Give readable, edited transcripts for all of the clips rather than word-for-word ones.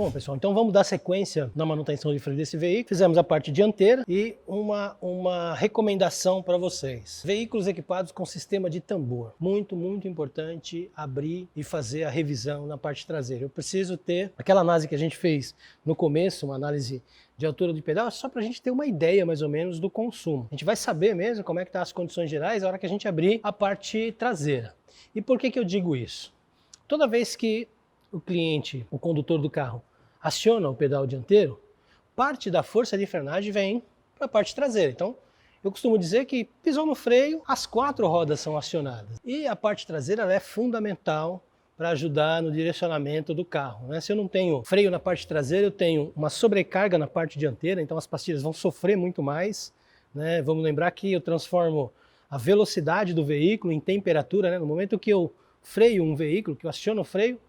Bom, pessoal, então vamos dar sequência na manutenção de freio desse veículo. Fizemos a parte dianteira e uma recomendação para vocês. Veículos equipados com sistema de tambor. Muito, muito importante abrir e fazer a revisão na parte traseira. Eu preciso ter aquela análise que a gente fez no começo, uma análise de altura de pedal, só para a gente ter uma ideia mais ou menos do consumo. A gente vai saber mesmo como é que estão as condições gerais na hora que a gente abrir a parte traseira. E por que eu digo isso? Toda vez que o cliente, o condutor do carro, aciona o pedal dianteiro, parte da força de frenagem vem para a parte traseira. Então, eu costumo dizer que pisou no freio, as 4 rodas são acionadas. E a parte traseira ela é fundamental para ajudar no direcionamento do carro, né? Se eu não tenho freio na parte traseira, eu tenho uma sobrecarga na parte dianteira, então as pastilhas vão sofrer muito mais, né? Vamos lembrar que eu transformo a velocidade do veículo em temperatura, né? No momento que eu freio um veículo, que eu aciono o freio,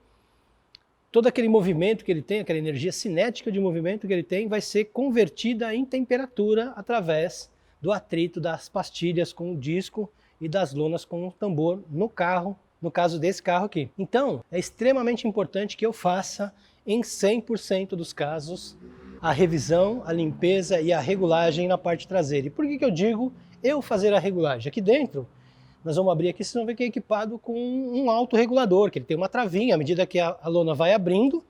todo aquele movimento que ele tem, aquela energia cinética de movimento que ele tem, vai ser convertida em temperatura através do atrito das pastilhas com o disco e das lonas com o tambor no carro, no caso desse carro aqui. Então, é extremamente importante que eu faça em 100% dos casos a revisão, a limpeza e a regulagem na parte traseira. E por que eu digo eu fazer a regulagem? Aqui dentro, nós vamos abrir aqui, vocês vão ver que é equipado com um autorregulador, que ele tem uma travinha, à medida que a lona vai abrindo,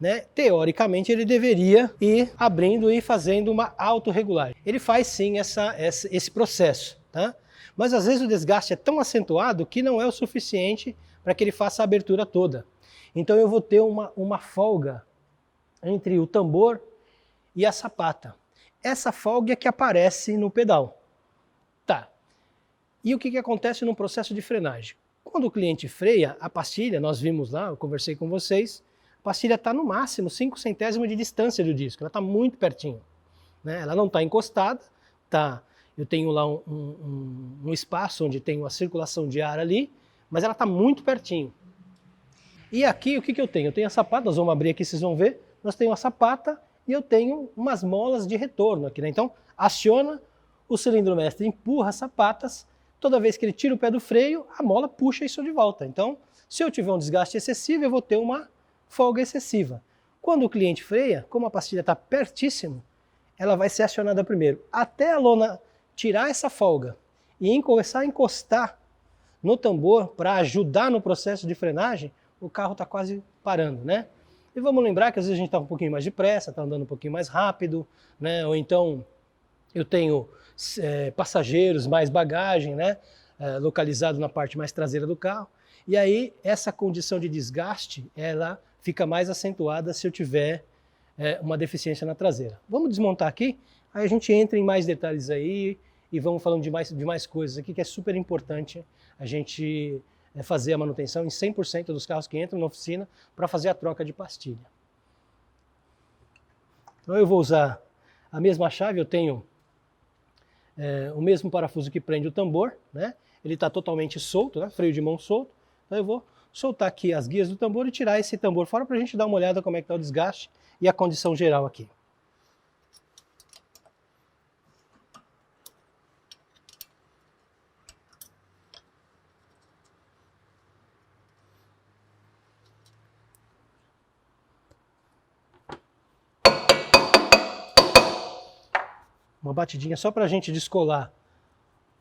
né, teoricamente ele deveria ir abrindo e fazendo uma autorregulagem. Ele faz sim esse processo, tá? Mas às vezes o desgaste é tão acentuado que não é o suficiente para que ele faça a abertura toda. Então eu vou ter uma folga entre o tambor e a sapata. Essa folga é que aparece no pedal. Tá. E o que acontece no processo de frenagem? Quando o cliente freia, a pastilha, nós vimos lá, eu conversei com vocês, a pastilha está no máximo 5 centésimos de distância do disco, ela está muito pertinho, né? Ela não está encostada, eu tenho lá um espaço onde tem uma circulação de ar ali, mas ela está muito pertinho. E aqui o que eu tenho? Eu tenho a sapata, nós vamos abrir aqui, vocês vão ver, nós temos a sapata e eu tenho umas molas de retorno aqui, né? Então aciona, o cilindro mestre empurra as sapatas. Toda vez que ele tira o pé do freio, a mola puxa isso de volta. Então, se eu tiver um desgaste excessivo, eu vou ter uma folga excessiva. Quando o cliente freia, como a pastilha está pertíssimo, ela vai ser acionada primeiro. Até a lona tirar essa folga e começar a encostar no tambor para ajudar no processo de frenagem, o carro está quase parando, né? E vamos lembrar que às vezes a gente está um pouquinho mais depressa, está andando um pouquinho mais rápido, né? Ou então eu tenho passageiros, mais bagagem, né, localizado na parte mais traseira do carro. E aí essa condição de desgaste, ela fica mais acentuada se eu tiver uma deficiência na traseira. Vamos desmontar aqui, aí a gente entra em mais detalhes aí e vamos falando de mais coisas aqui, que é super importante a gente fazer a manutenção em 100% dos carros que entram na oficina para fazer a troca de pastilha. Então eu vou usar a mesma chave, eu tenho o mesmo parafuso que prende o tambor, né? Ele está totalmente solto, né? Freio de mão solto. Então eu vou soltar aqui as guias do tambor e tirar esse tambor fora para a gente dar uma olhada como é que está o desgaste e a condição geral aqui. Uma batidinha só para a gente descolar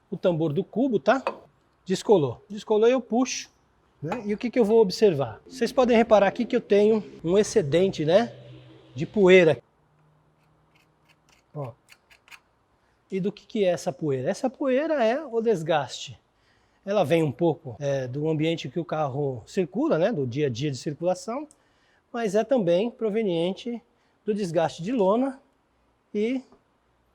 o tambor do cubo, tá? Descolou. Descolou, eu puxo, né? E o que eu vou observar? Vocês podem reparar aqui que eu tenho um excedente, né, de poeira. Ó. E do que é essa poeira? Essa poeira é o desgaste. Ela vem um pouco do ambiente que o carro circula, né, do dia a dia de circulação, mas é também proveniente do desgaste de lona e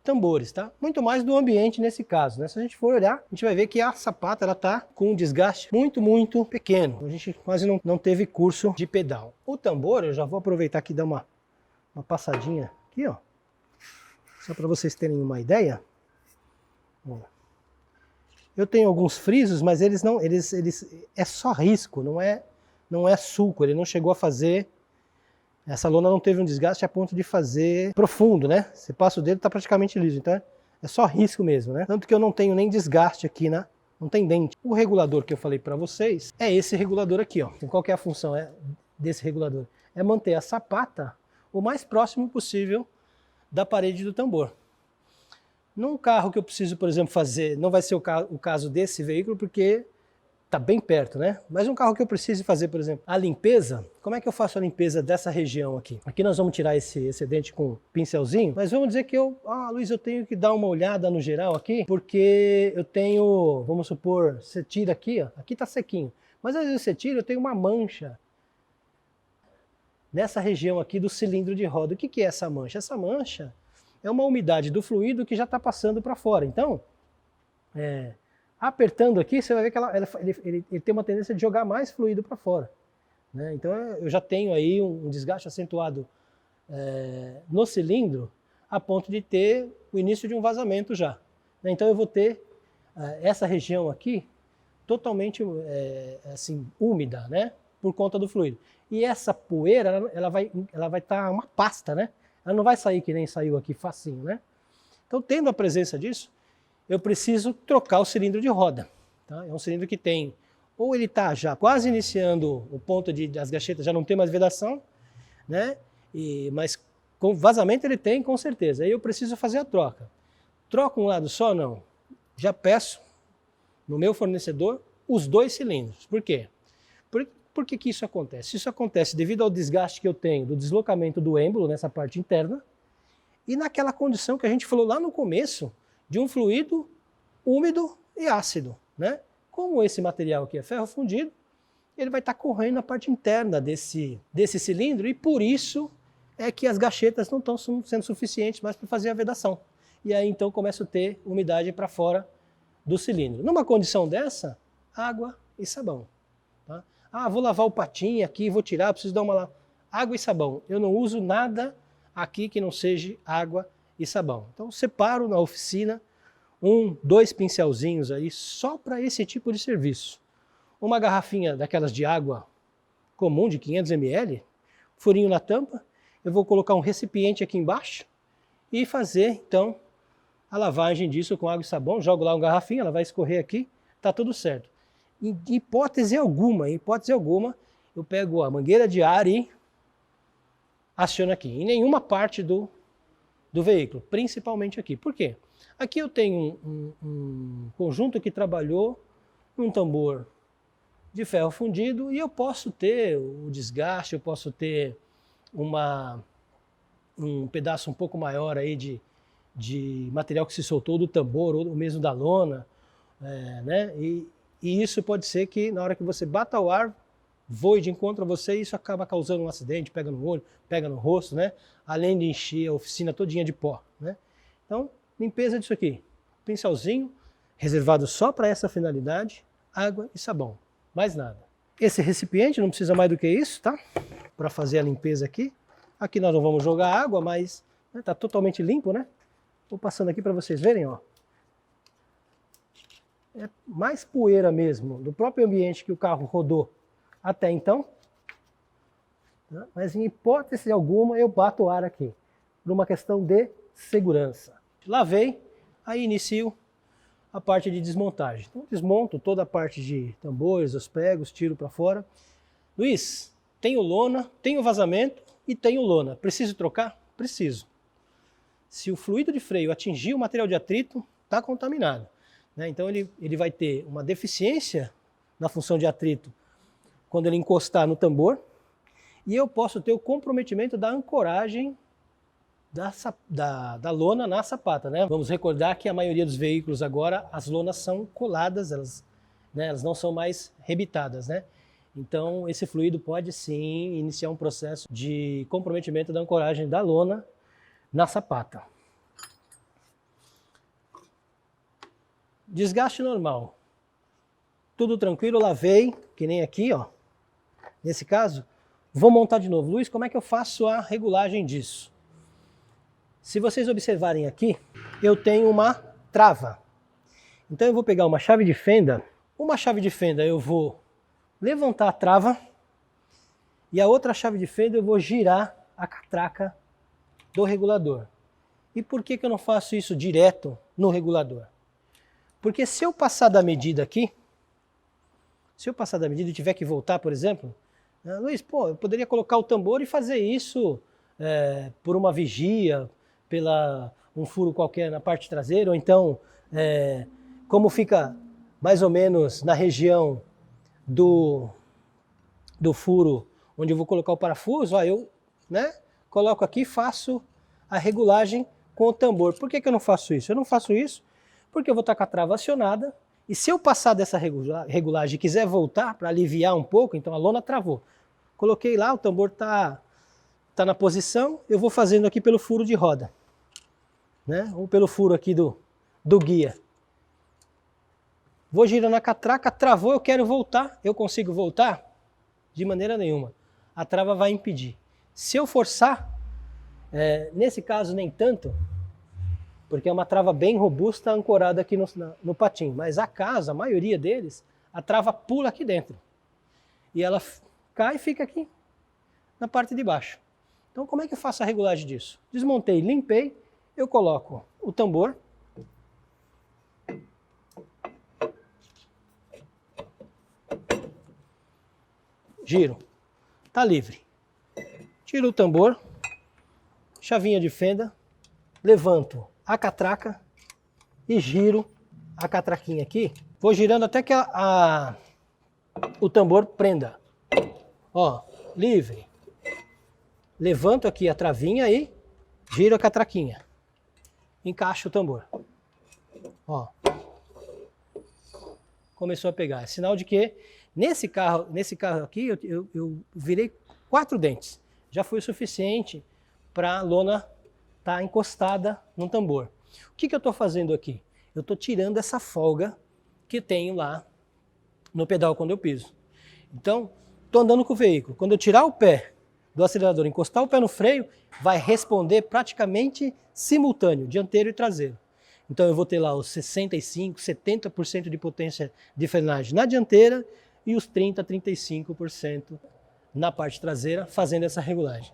tambores, tá? Muito mais do ambiente nesse caso, né? Se a gente for olhar, a gente vai ver que a sapata ela tá com um desgaste muito, muito pequeno. A gente quase não teve curso de pedal. O tambor, eu já vou aproveitar aqui e dar uma passadinha aqui, ó. Só para vocês terem uma ideia. Ó. Eu tenho alguns frisos, mas eles é só risco, não é sulco, ele não chegou a fazer. Essa lona não teve um desgaste a ponto de fazer profundo, né? Você passa o dedo, tá praticamente liso, então é só risco mesmo, né? Tanto que eu não tenho nem desgaste aqui, né? Não tem dente. O regulador que eu falei para vocês é esse regulador aqui, ó. Qual que é a função desse regulador? É manter a sapata o mais próximo possível da parede do tambor. Num carro que eu preciso, por exemplo, fazer, não vai ser o caso desse veículo, porque está bem perto, né? Mas um carro que eu preciso fazer, por exemplo, a limpeza, como é que eu faço a limpeza dessa região aqui? Aqui nós vamos tirar esse excedente com um pincelzinho, mas vamos dizer que Luiz, eu tenho que dar uma olhada no geral aqui, porque eu tenho, vamos supor, você tira aqui, ó, aqui está sequinho, mas às vezes você tira, eu tenho uma mancha nessa região aqui do cilindro de roda. O que é essa mancha? Essa mancha é uma umidade do fluido que já está passando para fora. Então, apertando aqui, você vai ver que ele tem uma tendência de jogar mais fluido para fora, né? Então eu já tenho aí um desgaste acentuado no cilindro, a ponto de ter o início de um vazamento já, né? Então eu vou ter essa região aqui totalmente assim, úmida, né? Por conta do fluido. E essa poeira, ela vai estar uma pasta, né? Ela não vai sair que nem saiu aqui facinho, né? Então, tendo a presença disso, eu preciso trocar o cilindro de roda, tá? É um cilindro que tem, ou ele está já quase iniciando o ponto de as gachetas já não tem mais vedação, né? Mas com vazamento ele tem, com certeza. Aí eu preciso fazer a troca. Troca um lado só? Não. Já peço no meu fornecedor os 2 cilindros. Por quê? Por que isso acontece? Isso acontece devido ao desgaste que eu tenho do deslocamento do êmbolo nessa parte interna e naquela condição que a gente falou lá no começo de um fluido úmido e ácido, né? Como esse material aqui é ferro fundido, ele vai estar correndo na parte interna desse cilindro e por isso é que as gachetas não estão sendo suficientes mais para fazer a vedação. E aí então começa a ter umidade para fora do cilindro. Numa condição dessa, água e sabão. Tá? Vou lavar o patinho aqui, vou tirar, preciso dar uma... Água e sabão. Eu não uso nada aqui que não seja água e sabão. Então separo na oficina 2 pincelzinhos aí só para esse tipo de serviço. Uma garrafinha daquelas de água comum de 500 ml, furinho na tampa, eu vou colocar um recipiente aqui embaixo e fazer então a lavagem disso com água e sabão, jogo lá uma garrafinha, ela vai escorrer aqui, tá tudo certo. Em hipótese alguma, eu pego a mangueira de ar e aciono aqui, em nenhuma parte do veículo, principalmente aqui. Por quê? Aqui eu tenho um conjunto que trabalhou num tambor de ferro fundido e eu posso ter o desgaste, eu posso ter um pedaço um pouco maior aí de material que se soltou do tambor ou mesmo da lona, né? E isso pode ser que na hora que você bata o ar, voe de encontro a você e isso acaba causando um acidente, pega no olho, pega no rosto, né? Além de encher a oficina todinha de pó, né? Então, limpeza disso aqui. Pincelzinho, reservado só para essa finalidade, água e sabão, mais nada. Esse recipiente não precisa mais do que isso, tá? Para fazer a limpeza aqui. Aqui nós não vamos jogar água, mas tá totalmente limpo, né? Vou passando aqui para vocês verem, ó. É mais poeira mesmo, do próprio ambiente que o carro rodou até então. Mas em hipótese alguma eu bato o ar aqui, por uma questão de segurança. Lavei, aí inicio a parte de desmontagem. Então desmonto toda a parte de tambores, os pregos, tiro para fora. Luiz, tenho lona, tenho vazamento e tenho lona. Preciso trocar? Preciso. Se o fluido de freio atingir o material de atrito, está contaminado, né? Então ele vai ter uma deficiência na função de atrito quando ele encostar no tambor e eu posso ter o comprometimento da ancoragem da lona na sapata, né? Vamos recordar que a maioria dos veículos agora, as lonas são coladas, elas não são mais rebitadas, né? Então esse fluido pode sim iniciar um processo de comprometimento da ancoragem da lona na sapata. Desgaste normal. Tudo tranquilo, lavei, que nem aqui, ó. Nesse caso, vou montar de novo. Luiz, como é que eu faço a regulagem disso? Se vocês observarem aqui, eu tenho uma trava. Então eu vou pegar uma chave de fenda. Uma chave de fenda eu vou levantar a trava e a outra chave de fenda eu vou girar a catraca do regulador. E por que eu não faço isso direto no regulador? Porque se eu passar da medida aqui, se eu passar da medida e tiver que voltar, por exemplo, Luiz, eu poderia colocar o tambor e fazer isso por uma vigia, pela um furo qualquer na parte traseira, ou então como fica mais ou menos na região do furo onde eu vou colocar o parafuso, ó, eu coloco aqui e faço a regulagem com o tambor. Por que eu não faço isso? Eu não faço isso porque eu vou estar com a trava acionada, e se eu passar dessa regulagem e quiser voltar para aliviar um pouco, então a lona travou. Coloquei lá, o tambor está na posição, eu vou fazendo aqui pelo furo de roda, ou pelo furo aqui do guia. Vou girando a catraca, travou, eu quero voltar, eu consigo voltar? De maneira nenhuma. A trava vai impedir. Se eu forçar, nesse caso nem tanto, porque é uma trava bem robusta ancorada aqui no patim, mas a maioria deles, a trava pula aqui dentro. E ela cai e fica aqui na parte de baixo. Então como é que eu faço a regulagem disso? Desmontei, limpei, eu coloco o tambor, giro, tá livre. Tiro o tambor, chavinha de fenda, levanto a catraca e giro a catraquinha aqui. Vou girando até que o tambor prenda. Ó, livre. Levanto aqui a travinha e giro a catraquinha. Encaixo o tambor. Ó. Começou a pegar. É sinal de que nesse carro aqui eu virei 4 dentes. Já foi o suficiente para a lona estar encostada no tambor. O que eu estou fazendo aqui? Eu estou tirando essa folga que tenho lá no pedal quando eu piso. Então, estou andando com o veículo. Quando eu tirar o pé do acelerador, encostar o pé no freio, vai responder praticamente simultâneo, dianteiro e traseiro. Então eu vou ter lá os 65%, 70% de potência de frenagem na dianteira e os 30%, 35% na parte traseira, fazendo essa regulagem.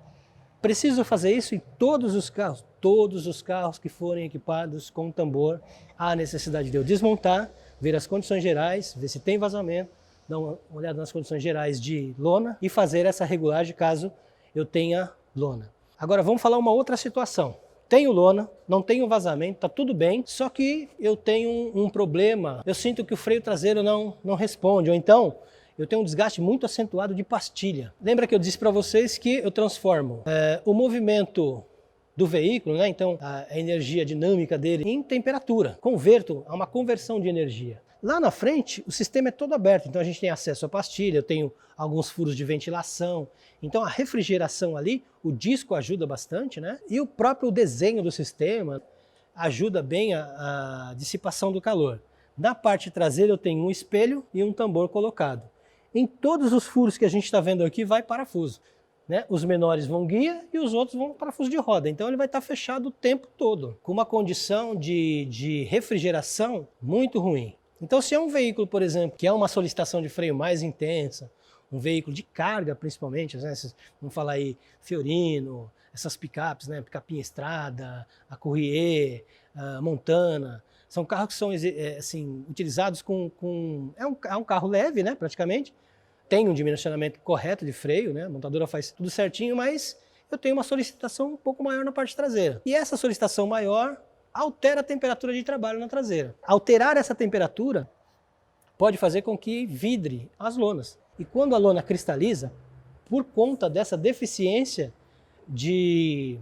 Preciso fazer isso em todos os carros que forem equipados com tambor. Há necessidade de eu desmontar, ver as condições gerais, ver se tem vazamento, dar uma olhada nas condições gerais de lona e fazer essa regulagem caso eu tenha lona. Agora vamos falar uma outra situação. Tenho lona, não tenho vazamento, tá tudo bem, só que eu tenho um problema, eu sinto que o freio traseiro não responde, ou então eu tenho um desgaste muito acentuado de pastilha. Lembra que eu disse para vocês que eu transformo o movimento do veículo, então a energia dinâmica dele, em temperatura. Converto a uma conversão de energia. Lá na frente, o sistema é todo aberto, então a gente tem acesso à pastilha, eu tenho alguns furos de ventilação, então a refrigeração ali, o disco ajuda bastante, e o próprio desenho do sistema ajuda bem a dissipação do calor. Na parte traseira eu tenho um espelho e um tambor colocado. Em todos os furos que a gente está vendo aqui vai parafuso. Os menores vão guia e os outros vão parafuso de roda. Então ele vai estar fechado o tempo todo, com uma condição de refrigeração muito ruim. Então se é um veículo, por exemplo, que é uma solicitação de freio mais intensa, um veículo de carga principalmente, vamos falar aí Fiorino, essas picapes, picapinha estrada, a Courier, a Montana, são carros que são assim, utilizados é um carro leve, praticamente, tem um dimensionamento correto de freio, a montadora faz tudo certinho, mas eu tenho uma solicitação um pouco maior na parte traseira. E essa solicitação maior altera a temperatura de trabalho na traseira. Alterar essa temperatura pode fazer com que vidre as lonas. E quando a lona cristaliza, por conta dessa deficiência de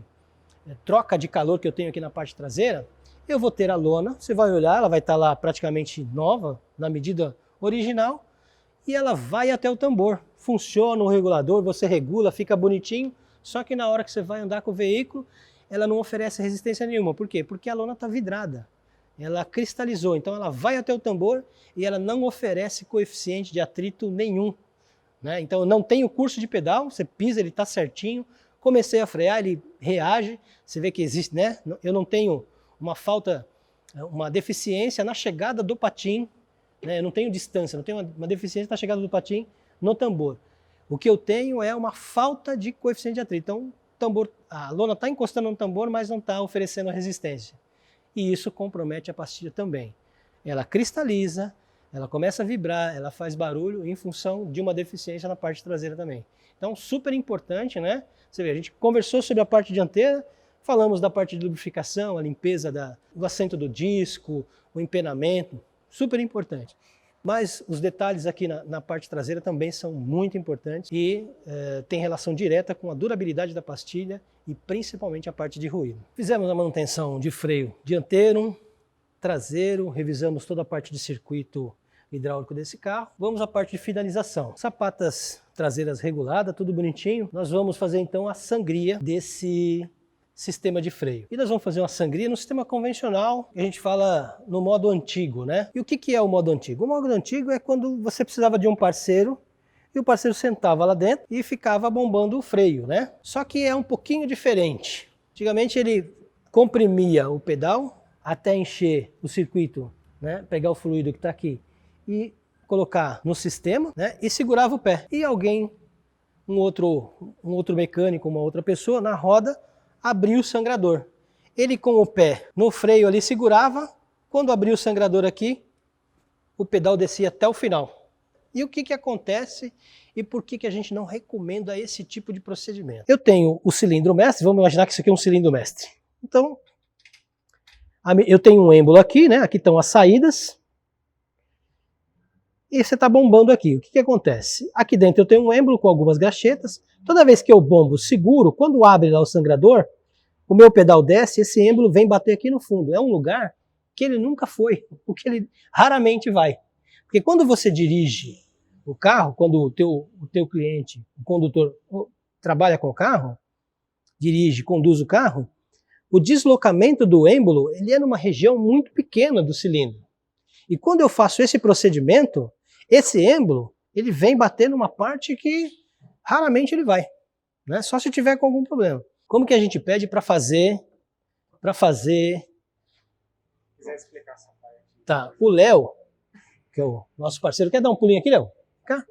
troca de calor que eu tenho aqui na parte traseira, eu vou ter a lona, você vai olhar, ela vai estar lá praticamente nova, na medida original, e ela vai até o tambor. Funciona o regulador, você regula, fica bonitinho, só que na hora que você vai andar com o veículo, ela não oferece resistência nenhuma. Por quê? Porque a lona está vidrada, ela cristalizou, então ela vai até o tambor e ela não oferece coeficiente de atrito nenhum. Então eu não tenho curso de pedal, você pisa, ele está certinho, comecei a frear, ele reage, você vê que existe, eu não tenho uma deficiência na chegada do patim, eu não tenho distância, não tenho uma deficiência na chegada do patim no tambor. O que eu tenho é uma falta de coeficiente de atrito. Então a lona está encostando no tambor, mas não está oferecendo resistência. E isso compromete a pastilha também. Ela cristaliza, ela começa a vibrar, ela faz barulho em função de uma deficiência na parte traseira também. Então, super importante, né? Você vê, a gente conversou sobre a parte dianteira, falamos da parte de lubrificação, a limpeza do assento do disco, o empenamento, super importante. Mas os detalhes aqui na parte traseira também são muito importantes e tem relação direta com a durabilidade da pastilha e principalmente a parte de ruído. Fizemos a manutenção de freio dianteiro, traseiro, revisamos toda a parte de circuito hidráulico desse carro. Vamos à parte de finalização. Sapatas traseiras reguladas, tudo bonitinho. Nós vamos fazer então a sangria desse sistema de freio. E nós vamos fazer uma sangria no sistema convencional, que a gente fala no modo antigo, né? E o que é o modo antigo? O modo antigo é quando você precisava de um parceiro e o parceiro sentava lá dentro e ficava bombando o freio, né? Só que é um pouquinho diferente. Antigamente ele comprimia o pedal até encher o circuito, né? Pegar o fluido que está aqui e colocar no sistema, né? E segurava o pé. E alguém, um outro mecânico, uma outra pessoa na roda, abriu o sangrador. Ele com o pé no freio ali segurava, quando abriu o sangrador aqui, o pedal descia até o final. E o que acontece e por que a gente não recomenda esse tipo de procedimento? Eu tenho o cilindro mestre, vamos imaginar que isso aqui é um cilindro mestre. Então, eu tenho um êmbolo aqui, né? Aqui estão as saídas. E você está bombando aqui. O que acontece? Aqui dentro eu tenho um êmbolo com algumas gachetas. Toda vez que eu bombo seguro, quando abre lá o sangrador, o meu pedal desce e esse êmbolo vem bater aqui no fundo. É um lugar que ele nunca foi, porque ele raramente vai. Porque quando você dirige o carro, quando o teu cliente, o condutor, trabalha com o carro, dirige, conduz o carro, o deslocamento do êmbolo ele é numa região muito pequena do cilindro. E quando eu faço esse procedimento, esse êmbolo ele vem bater numa parte que raramente ele vai, né? Só se tiver com algum problema. Como que a gente pede para fazer? Quiser explicar essa parte. Tá, o Léo, que é o nosso parceiro, quer dar um pulinho aqui, Léo? Cá.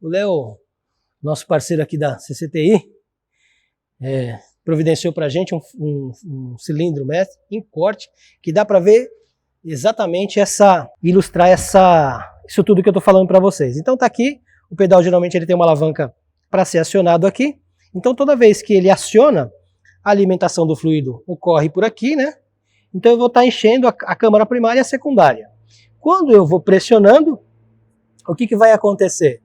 O Léo, nosso parceiro aqui da CCTI, providenciou para a gente um cilindro mestre em corte, que dá para ver exatamente ilustrar isso tudo que eu estou falando para vocês. Então tá aqui, o pedal geralmente ele tem uma alavanca para ser acionado aqui, então toda vez que ele aciona, a alimentação do fluido ocorre por aqui, né? Então eu vou estar enchendo a câmara primária e a secundária. Quando eu vou pressionando, o que vai acontecer?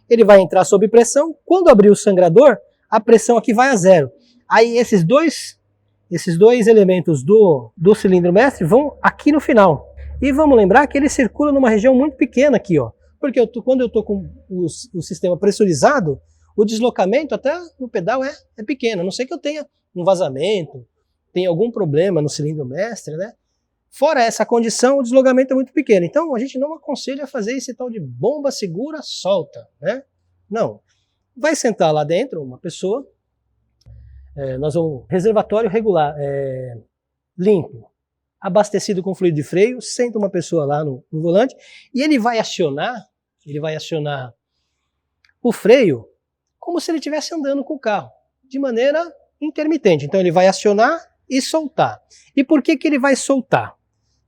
Ele vai entrar sob pressão, quando abrir o sangrador, a pressão aqui vai a zero. Aí esses dois elementos do cilindro mestre vão aqui no final. E vamos lembrar que ele circula numa região muito pequena aqui, ó. Porque quando eu estou com o sistema pressurizado, o deslocamento até no pedal é pequeno. A não sei que eu tenha um vazamento, tenha algum problema no cilindro mestre, né? Fora essa condição, o deslocamento é muito pequeno. Então a gente não aconselha a fazer esse tal de bomba segura solta, né? Não. Vai sentar lá dentro uma pessoa, nós vamos reservatório regular, limpo, abastecido com fluido de freio, senta uma pessoa lá no volante e ele vai acionar o freio como se ele estivesse andando com o carro, de maneira intermitente. Então ele vai acionar e soltar. E por que ele vai soltar?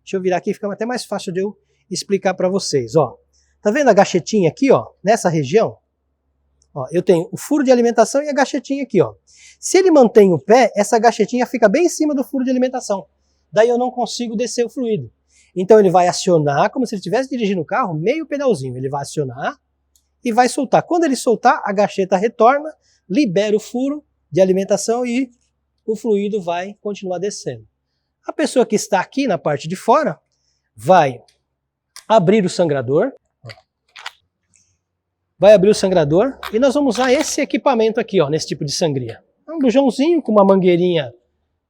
Deixa eu virar aqui, fica até mais fácil de eu explicar para vocês. Ó, tá vendo a gachetinha aqui, ó, nessa região? Ó, eu tenho o furo de alimentação e a gachetinha aqui, ó. Se ele mantém o pé, essa gachetinha fica bem em cima do furo de alimentação. Daí eu não consigo descer o fluido. Então ele vai acionar, como se ele estivesse dirigindo o carro, meio pedalzinho. Ele vai acionar e vai soltar. Quando ele soltar, a gacheta retorna, libera o furo de alimentação e o fluido vai continuar descendo. A pessoa que está aqui na parte de fora vai abrir o sangrador. Vai abrir o sangrador e nós vamos usar esse equipamento aqui, ó, nesse tipo de sangria. É um bujãozinho com uma mangueirinha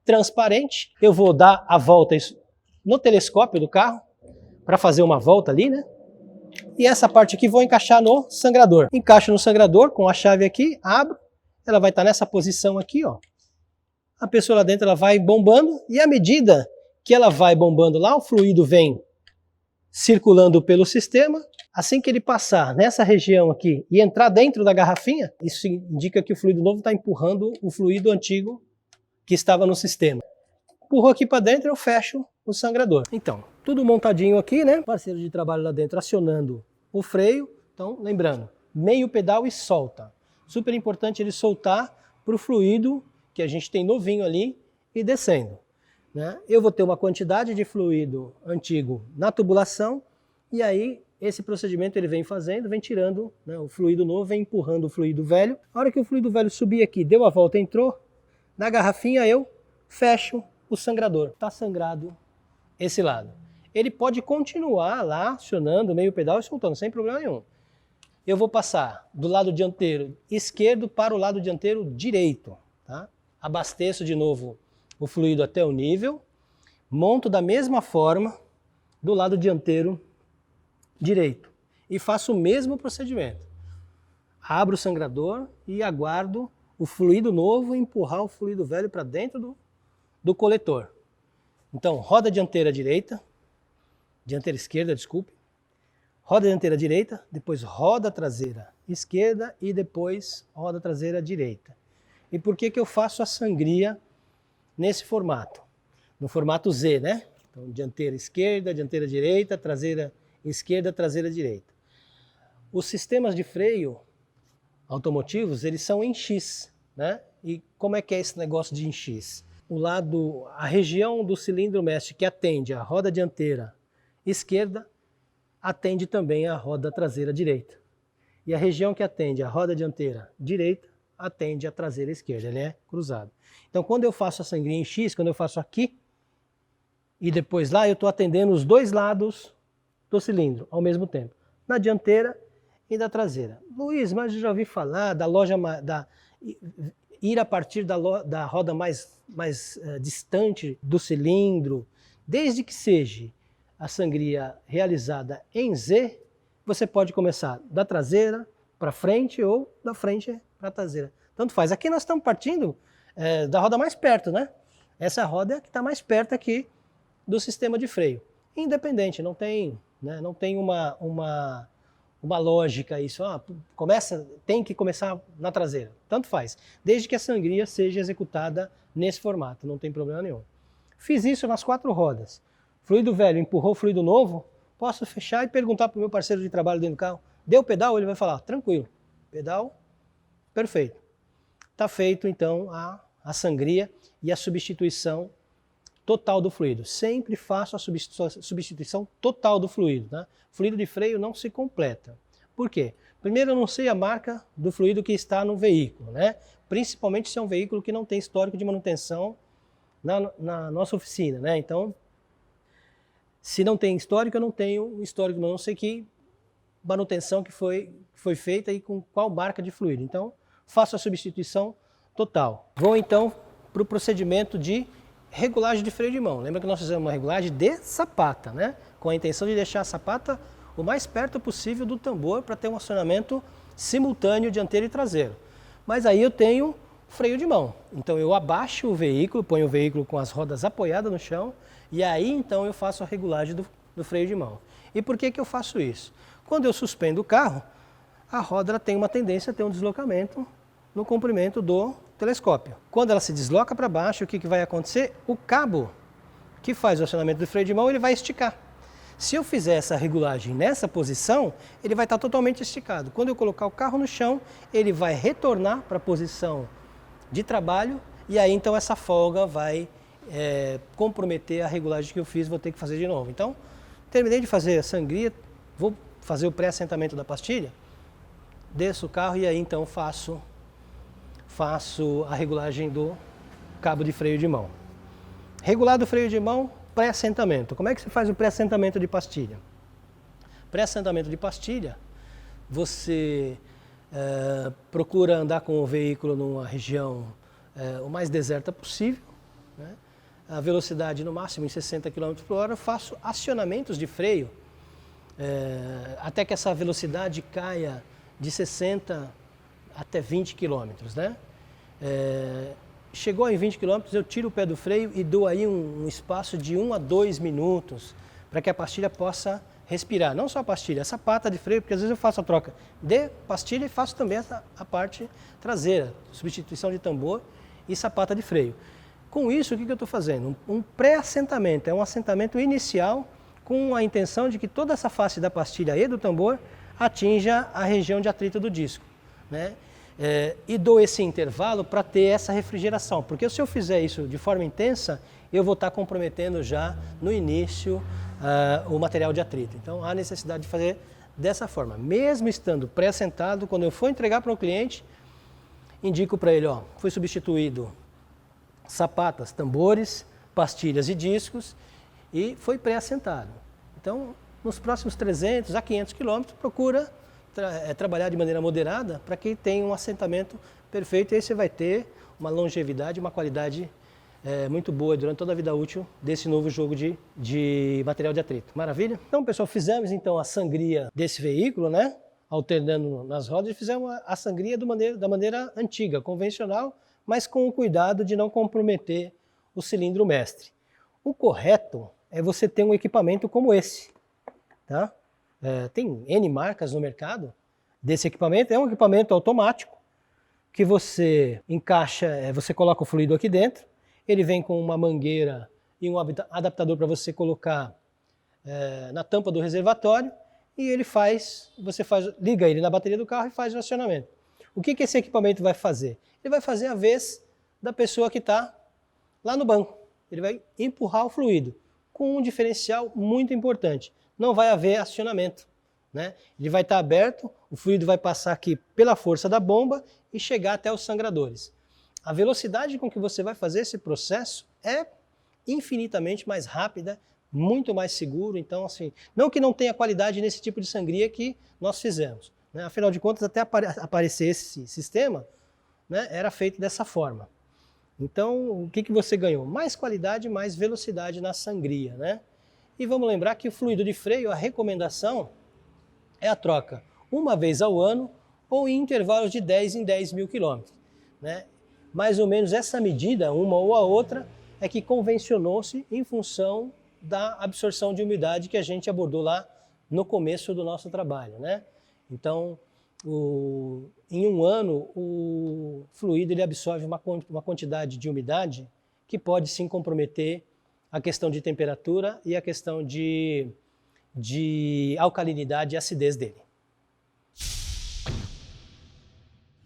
transparente. Eu vou dar a volta no telescópio do carro para fazer uma volta ali, né? E essa parte aqui vou encaixar no sangrador. Encaixo no sangrador com a chave aqui, abro. Ela vai estar nessa posição aqui, ó. A pessoa lá dentro ela vai bombando e à medida que ela vai bombando lá, o fluido vem circulando pelo sistema. Assim que ele passar nessa região aqui e entrar dentro da garrafinha, isso indica que o fluido novo está empurrando o fluido antigo que estava no sistema. Empurrou aqui para dentro, eu fecho o sangrador. Então, Tudo montadinho aqui, né? Parceiro de trabalho lá dentro acionando o freio. Então, lembrando, meio pedal e solta. Super importante ele soltar para o fluido que a gente tem novinho ali e descendo, né? Eu vou ter uma quantidade de fluido antigo na tubulação e aí esse procedimento ele vem fazendo, vem tirando, né, o fluido novo, vem empurrando o fluido velho. A hora que o fluido velho subir aqui, deu a volta, entrou, na garrafinha eu fecho o sangrador. Está sangrado esse lado. Ele pode continuar lá acionando meio pedal e soltando, sem problema nenhum. Eu vou passar do lado dianteiro esquerdo para o lado dianteiro direito. Tá? Abasteço de novo o fluido até o nível, monto da mesma forma do lado dianteiro direito e faço o mesmo procedimento. Abro o sangrador e aguardo o fluido novo empurrar o fluido velho para dentro do coletor. Então, roda dianteira direita, dianteira esquerda, desculpe, roda dianteira direita, depois roda traseira esquerda e depois roda traseira direita. E por que que eu faço a sangria nesse formato? No formato Z, né? Então, dianteira esquerda, dianteira direita, traseira esquerda, traseira direita. Os sistemas de freio automotivos, eles são em X, né? E como é que é esse negócio de em X? A região do cilindro mestre que atende a roda dianteira esquerda, atende também a roda traseira direita. E a região que atende a roda dianteira direita, atende a traseira esquerda, ele é cruzado. Então quando eu faço a sangria em X, quando eu faço aqui, e depois lá, eu estou atendendo os dois lados do cilindro ao mesmo tempo, na dianteira e da traseira. Luiz, mas eu já ouvi falar da loja, ir a partir da roda mais distante do cilindro, desde que seja a sangria realizada em Z, você pode começar da traseira para frente ou da frente para a traseira. Tanto faz. Aqui nós estamos partindo da roda mais perto, né? Essa roda é a que está mais perto aqui do sistema de freio. Independente, não tem, né, não tem uma lógica isso. Tem que começar na traseira. Tanto faz. Desde que a sangria seja executada nesse formato, não tem problema nenhum. Fiz isso nas 4 rodas. Fluido velho empurrou fluido novo, posso fechar e perguntar para o meu parceiro de trabalho dentro do carro, deu pedal? Ele vai falar, tranquilo, pedal, perfeito. Está feito então a sangria e a substituição total do fluido. Sempre faço a substituição total do fluido. Tá? Fluido de freio não se completa. Por quê? Primeiro, eu não sei a marca do fluido que está no veículo, né? Principalmente se é um veículo que não tem histórico de manutenção na nossa oficina, né? Então, se não tem histórico, eu não tenho histórico, mas não sei que manutenção que foi feita e com qual marca de fluido. Então, faço a substituição total. Vou então para o procedimento de regulagem de freio de mão. Lembra que nós fizemos uma regulagem de sapata, né? Com a intenção de deixar a sapata o mais perto possível do tambor para ter um acionamento simultâneo dianteiro e traseiro. Mas aí eu tenho freio de mão. Então eu abaixo o veículo, ponho o veículo com as rodas apoiadas no chão e aí então eu faço a regulagem do freio de mão. E por que que eu faço isso? Quando eu suspendo o carro, a roda tem uma tendência a ter um deslocamento no comprimento do telescópio. Quando ela se desloca para baixo, o que vai acontecer? O cabo que faz o acionamento do freio de mão, ele vai esticar. Se eu fizer essa regulagem nessa posição, ele vai estar totalmente esticado. Quando eu colocar o carro no chão, ele vai retornar para a posição de trabalho e aí então essa folga vai comprometer a regulagem que eu fiz, vou ter que fazer de novo. Então, terminei de fazer a sangria, vou fazer o pré-assentamento da pastilha, desço o carro e aí então faço a regulagem do cabo de freio de mão. Regulado o freio de mão, pré-assentamento. Como é que se faz o pré-assentamento de pastilha? Pré-assentamento de pastilha, você procura andar com o veículo numa região o mais deserta possível, né? A velocidade no máximo em 60 km por hora, faço acionamentos de freio até que essa velocidade caia de 60 até 20 km, né? Chegou em 20 km, eu tiro o pé do freio e dou aí um espaço de 1 a 2 minutos para que a pastilha possa respirar. Não só a pastilha, essa pata de freio, porque às vezes eu faço a troca de pastilha e faço também a parte traseira, substituição de tambor e sapata de freio. Com isso, o que eu estou fazendo? Um pré-assentamento, é um assentamento inicial com a intenção de que toda essa face da pastilha e do tambor atinja a região de atrito do disco, né? E dou esse intervalo para ter essa refrigeração, porque se eu fizer isso de forma intensa, eu vou estar comprometendo já no início o material de atrito. Então há necessidade de fazer dessa forma. Mesmo estando pré-assentado, quando eu for entregar para o cliente, indico para ele, ó, foi substituído sapatas, tambores, pastilhas e discos e foi pré-assentado. Então, nos próximos 300 a 500 quilômetros, procura trabalhar de maneira moderada para que tenha um assentamento perfeito e aí você vai ter uma longevidade, uma qualidade muito boa durante toda a vida útil desse novo jogo de material de atrito. Maravilha? Então, pessoal, fizemos então a sangria desse veículo, né? Alternando nas rodas e fizemos a sangria da maneira antiga, convencional, mas com o cuidado de não comprometer o cilindro mestre. O correto é você ter um equipamento como esse, tá? Tem N marcas no mercado desse equipamento, é um equipamento automático que você encaixa, você coloca o fluido aqui dentro, ele vem com uma mangueira e um adaptador para você colocar na tampa do reservatório e ele liga ele na bateria do carro e faz o acionamento. O que esse equipamento vai fazer? Ele vai fazer a vez da pessoa que está lá no banco. Ele vai empurrar o fluido com um diferencial muito importante. Não vai haver acionamento, né? Ele vai estar aberto, o fluido vai passar aqui pela força da bomba e chegar até os sangradores. A velocidade com que você vai fazer esse processo é infinitamente mais rápida, muito mais seguro. Então, assim, não que não tenha qualidade nesse tipo de sangria que nós fizemos, né? Afinal de contas, até aparecer esse sistema, né, era feito dessa forma. Então, o que você ganhou? Mais qualidade, mais velocidade na sangria, né? E vamos lembrar que o fluido de freio, a recomendação é a troca uma vez ao ano ou em intervalos de 10 em 10 mil quilômetros, né? Mais ou menos essa medida, uma ou a outra, é que convencionou-se em função da absorção de umidade que a gente abordou lá no começo do nosso trabalho, né? Então, em um ano, o fluido ele absorve uma quantidade de umidade que pode sim comprometer a questão de temperatura e a questão de alcalinidade e acidez dele.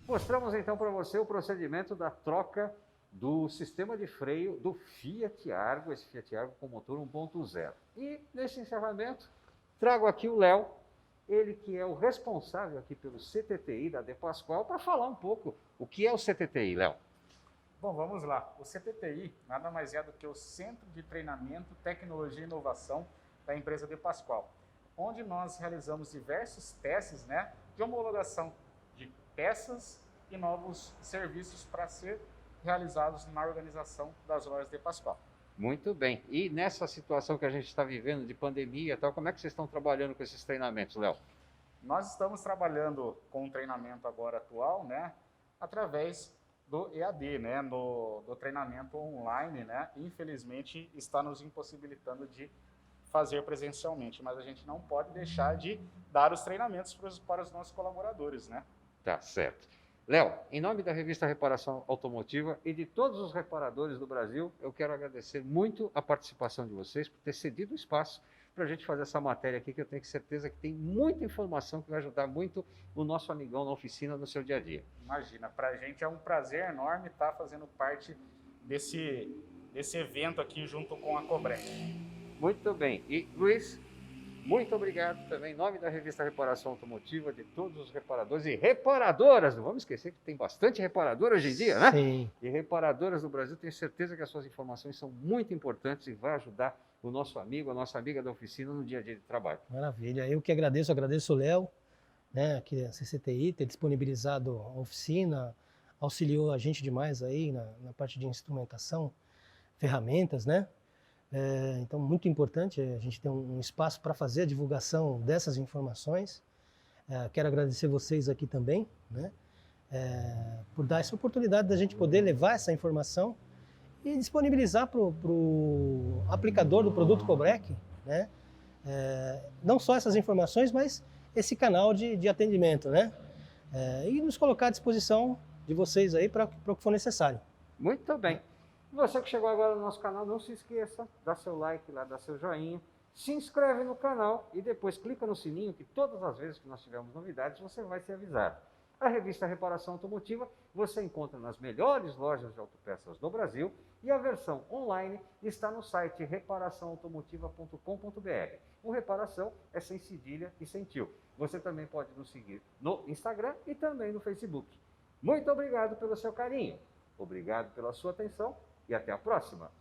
Mostramos então para você o procedimento da troca do sistema de freio do Fiat Argo, esse Fiat Argo com motor 1.0. E nesse encerramento, trago aqui o Léo, ele que é o responsável aqui pelo CTTI da De Pascoal, para falar um pouco o que é o CTTI, Léo. Bom, vamos lá. O CTTI nada mais é do que o Centro de Treinamento, Tecnologia e Inovação da empresa De Pascoal, onde nós realizamos diversos testes, né, de homologação de peças e novos serviços para ser realizados na organização das lojas De Pascoal. Muito bem. E nessa situação que a gente está vivendo de pandemia e tal, como é que vocês estão trabalhando com esses treinamentos, Léo? Nós estamos trabalhando com o treinamento agora atual, né, através do EAD, né, do treinamento online, né, infelizmente está nos impossibilitando de fazer presencialmente, mas a gente não pode deixar de dar os treinamentos para os nossos colaboradores, né? Tá certo. Léo, em nome da revista Reparação Automotiva e de todos os reparadores do Brasil, eu quero agradecer muito a participação de vocês por ter cedido o espaço para a gente fazer essa matéria aqui, que eu tenho certeza que tem muita informação que vai ajudar muito o nosso amigão na oficina no seu dia a dia. Imagina, para a gente é um prazer enorme estar fazendo parte desse evento aqui junto com a Cobrec. Muito bem. E, Luiz, muito obrigado também, em nome da revista Reparação Automotiva, de todos os reparadores e reparadoras. Não vamos esquecer que tem bastante reparador hoje em dia, né? Sim. E reparadoras do Brasil, tenho certeza que as suas informações são muito importantes e vai ajudar o nosso amigo, a nossa amiga da oficina no dia a dia de trabalho. Maravilha. Eu que agradeço o Léo, né, aqui da CCTI, ter disponibilizado a oficina, auxiliou a gente demais aí na parte de instrumentação, ferramentas, né? Então, muito importante a gente ter um espaço para fazer a divulgação dessas informações. Quero agradecer vocês aqui também, né, por dar essa oportunidade da gente poder levar essa informação e disponibilizar para o aplicador do produto Cobrec, né, não só essas informações, mas esse canal de atendimento, né, e nos colocar à disposição de vocês aí para o que for necessário. Muito bem. Você que chegou agora no nosso canal, não se esqueça, dá seu like lá, dá seu joinha, se inscreve no canal e depois clica no sininho que todas as vezes que nós tivermos novidades você vai ser avisado. A revista Reparação Automotiva você encontra nas melhores lojas de autopeças do Brasil e a versão online está no site reparaçãoautomotiva.com.br. O Reparação é sem cedilha e sem tio. Você também pode nos seguir no Instagram e também no Facebook. Muito obrigado pelo seu carinho, obrigado pela sua atenção e até a próxima!